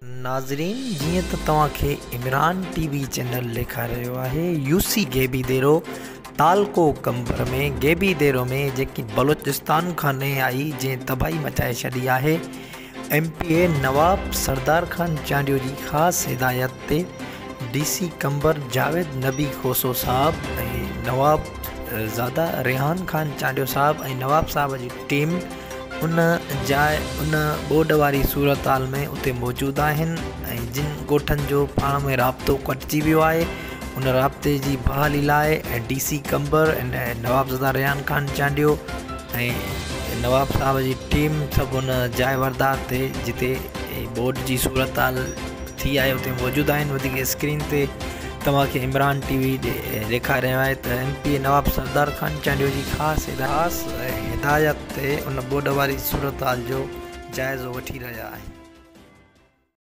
नाज़रीन, जीअं त तव्हांखे इमरान टीवी चैनल ॾेखारे रहियो आहे यूसी गेबीदेरो तालको कंबर में गेबीदेरो में जेकी बलूचिस्तान खां नई आई जंहिं तबाही मचाए छॾी आहे। MPA नवाब सरदार खान चांडियो जी ख़ासि हिदायत ते DC कंबर जावेद नबी खोसो साहब ऐं नवाब ज़ादा रेहान खान चांडियो साहब ऐं नवाब साहब जी टीम उन बोड वारी सूरत हाल में उते मौजूदु आहिनि ऐं जिन ॻोठनि जो पाण में राब्तो कटिजी वियो आहे उन राब्ते जी बहाली लाइ DC कंबर ऐं नवाबज़ादा रेहान खान चांडियो ऐं नवाब साहब जी टीम सभु उन जाइ वरदार ते जिते बोड जी सूरत हाल थी आहे उते मौजूदु आहिनि। वधीक स्क्रीन ते तव्हांखे इमरान टीवी ॾेखारे रहियो आहे त MPA नवाब सरदार खान चांडियो जी ख़ासि हिदायत ते उन बोड वारी सूरत हाल जो जाइज़ो वठी रहिया आहिनि।